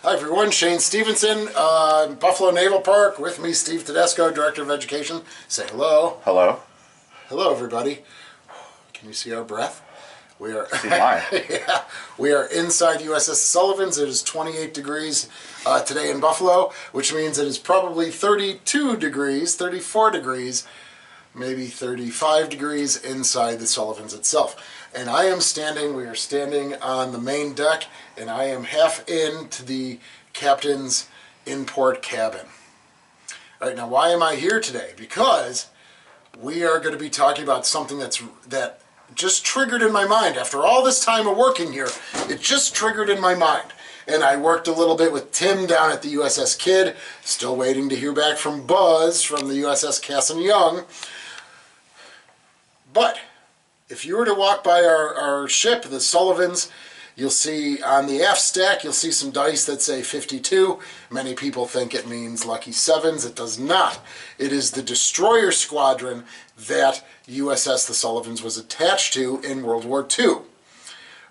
Hi everyone, Shane Stevenson, Buffalo Naval Park. With me, Steve Tedesco, Director of Education. Say hello. Hello. Hello everybody. Can you see our breath? We are, See mine. yeah, we are inside USS Sullivan's. It is 28 degrees today in Buffalo, which means it is probably 32 degrees, 34 degrees, maybe 35 degrees inside the Sullivan's itself. And we are standing on the main deck, and I am half into the captain's in-port cabin. All right, now why am I here today? Because we are going to be talking about something that just triggered in my mind. After all this time of working here, it just triggered in my mind. And I worked a little bit with Tim down at the USS Kidd, still waiting to hear back from Buzz from the USS Cass and Young. But if you were to walk by our ship, the Sullivan's, you'll see on the aft stack, you'll see some dice that say 52. Many people think it means lucky sevens. It does not. It is the Destroyer Squadron that USS the Sullivan's was attached to in World War II.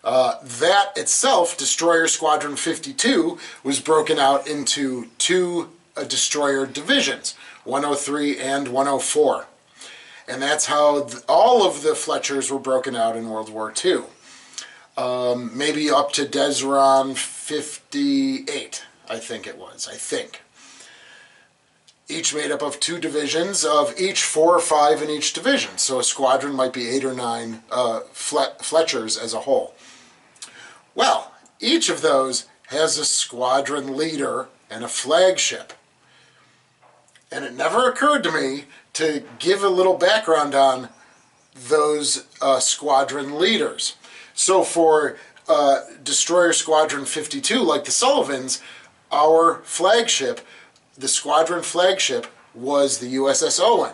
That itself, Destroyer Squadron 52, was broken out into two destroyer divisions, 103 and 104. And that's how all of the Fletchers were broken out in World War II. Maybe up to Desron 58, I think it was, Each made up of two divisions of each 4 or 5 in each division. So a squadron might be 8 or 9 Fletchers as a whole. Well, each of those has a squadron leader and a flagship. And it never occurred to me to give a little background on those squadron leaders. So for Destroyer Squadron 52, like the Sullivan's, our flagship, the squadron flagship, was the USS Owen,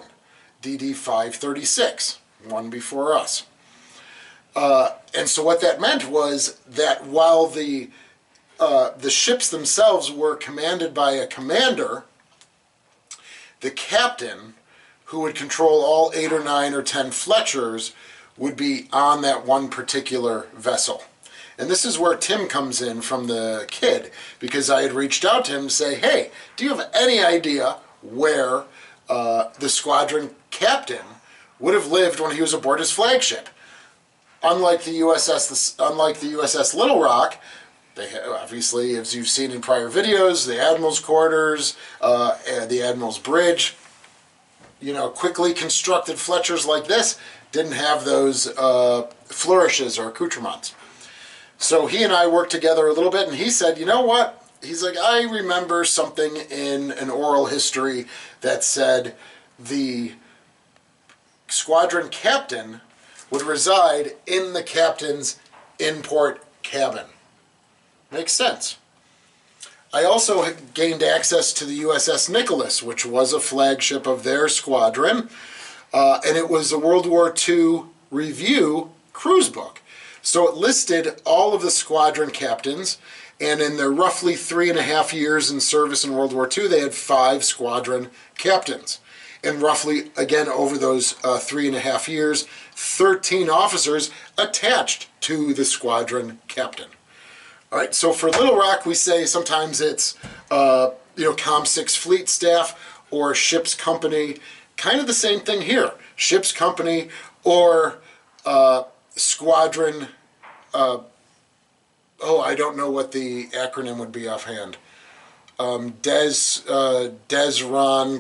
DD-536, one before us. And so what that meant was that while the ships themselves were commanded by a commander, the captain, who would control all 8 or 9 or 10 Fletchers, would be on that one particular vessel. And this is where Tim comes in from the Kidd, because I had reached out to him to say, hey, do you have any idea where the squadron captain would have lived when he was aboard his flagship? Unlike the USS Little Rock, they obviously, as you've seen in prior videos, the Admiral's quarters, the Admiral's bridge, quickly constructed Fletchers like this didn't have those flourishes or accoutrements. So he and I worked together a little bit, and he said, you know what? He's like, I remember something in an oral history that said the squadron captain would reside in the captain's in-port cabin. Makes sense. I also gained access to the USS Nicholas, which was a flagship of their squadron, and it was a World War II review cruise book. So it listed all of the squadron captains, and in their roughly 3.5 years in service in World War II, they had 5 squadron captains. And roughly, again, over those 3.5 years, 13 officers attached to the squadron captain. All right, so for Little Rock, we say sometimes it's, Com-6 fleet staff or ship's company. Kind of the same thing here. Ship's company or squadron, I don't know what the acronym would be offhand. Desron,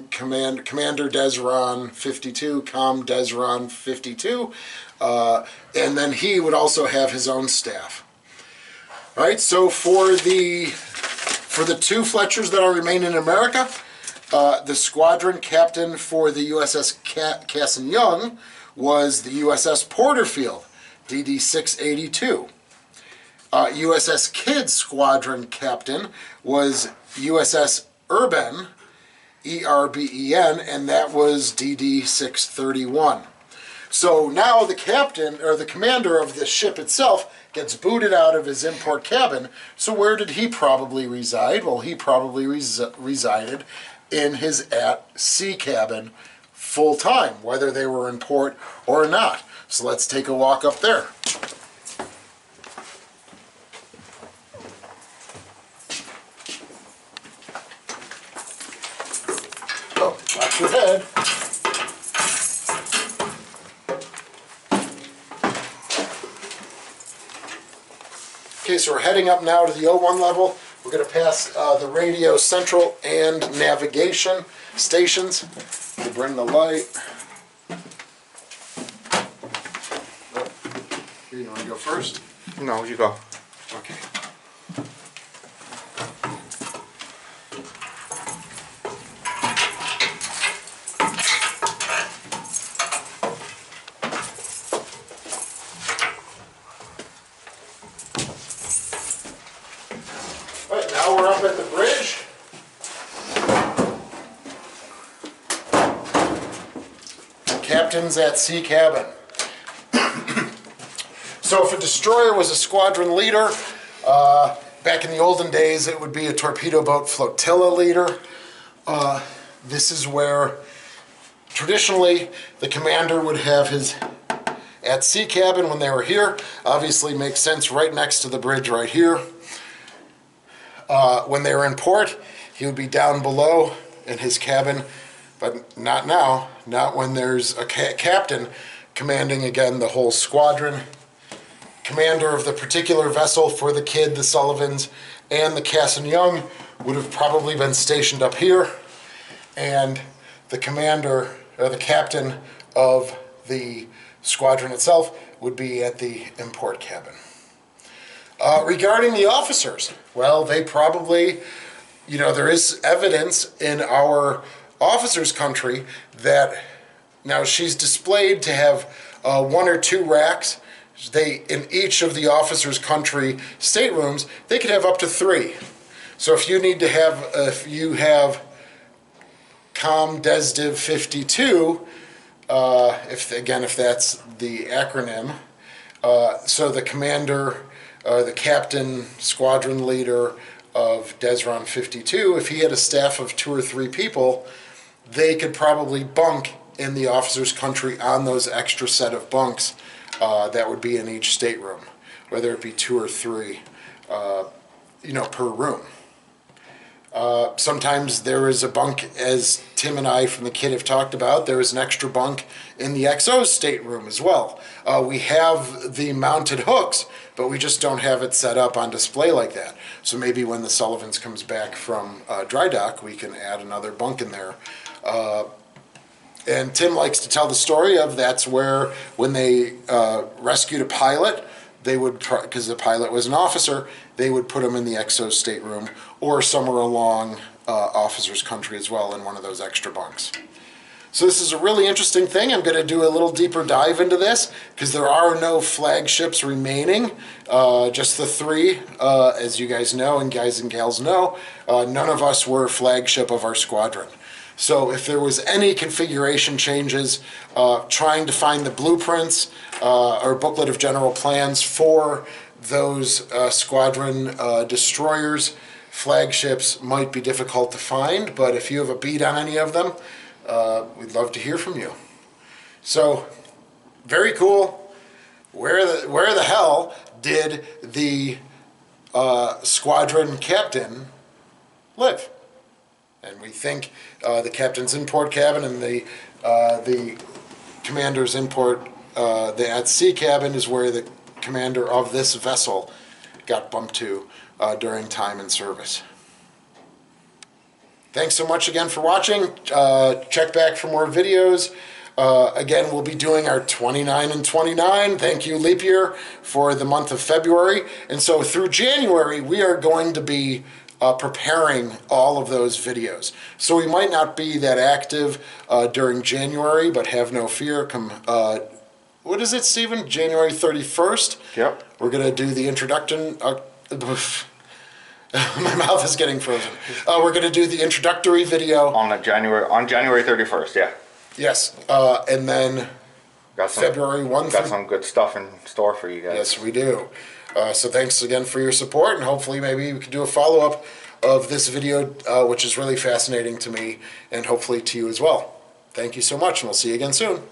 Commander Desron 52, Com Desron 52, and then he would also have his own staff. All right, so for the 2 Fletchers that are remaining in America, the squadron captain for the USS Cass and Young was the USS Porterfield, DD-682. USS Kidd squadron captain was USS Erben, E-R-B-E-N, and that was DD-631. So now the captain, or the commander of the ship itself, gets booted out of his in-port cabin. So where did he probably reside? Well, he probably resided in his at-sea cabin full-time, whether they were in port or not. So let's take a walk up there. Watch your head. Okay, so we're heading up now to the O1 level. We're going to pass the radio central and navigation stations. We'll bring the light. Here, you want to go first? No, you go. Okay. All right, now we're up at the bridge. Captain's at sea cabin. So if a destroyer was a squadron leader, back in the olden days it would be a torpedo boat flotilla leader. This is where traditionally the commander would have his at sea cabin when they were here. Obviously makes sense right next to the bridge right here. When they were in port, he would be down below in his cabin, but not now, not when there's a captain commanding, again, the whole squadron. Commander of the particular vessel for the Kidd, the Sullivans, and the Cass and Young would have probably been stationed up here, and the commander, or the captain of the squadron itself would be at the import cabin. Regarding the officers, well, they probably, you know, there is evidence in our officers' country that, now she's displayed to have 1 or 2 racks. They, in each of the officers' country staterooms, they could have up to 3. So if you need to have, if you have ComDesDiv 52, if that's the acronym, so the commander, the captain, squadron leader of Desron 52, if he had a staff of 2 or 3 people, they could probably bunk in the officer's country on those extra set of bunks that would be in each stateroom, whether it be 2 or 3, per room. Sometimes there is a bunk, as Tim and I from the Kidd have talked about, there is an extra bunk in the XO's stateroom as well. We have the mounted hooks, but we just don't have it set up on display like that. So maybe when the Sullivans comes back from dry dock, we can add another bunk in there. And Tim likes to tell the story of that's where when they rescued a pilot, they would, because the pilot was an officer, they would put him in the XO stateroom or somewhere along officer's country as well in one of those extra bunks. So this is a really interesting thing. I'm going to do a little deeper dive into this because there are no flagships remaining, just the 3, as you guys know and guys and gals know. None of us were flagship of our squadron. So if there was any configuration changes, trying to find the blueprints or booklet of general plans for those squadron destroyers, flagships might be difficult to find, but if you have a beat on any of them, we'd love to hear from you. So, very cool. Where the hell did the squadron captain live? And we think the captain's import cabin and the commander's import, the at sea cabin is where the commander of this vessel got bumped to during time in service. Thanks so much again for watching. Check back for more videos. Again, we'll be doing our 29 and 29. Thank you, leap year, for the month of February. And so through January, we are going to be preparing all of those videos. So we might not be that active during January, but have no fear. Come, what is it, Stephen? January 31st? Yep. We're going to do the introduction. My mouth is getting frozen. We're going to do the introductory video on January 31st. Yeah. Yes, and then February 1. Got some good stuff in store for you guys. Yes, we do. So thanks again for your support, and hopefully maybe we can do a follow-up of this video, which is really fascinating to me, and hopefully to you as well. Thank you so much, and we'll see you again soon.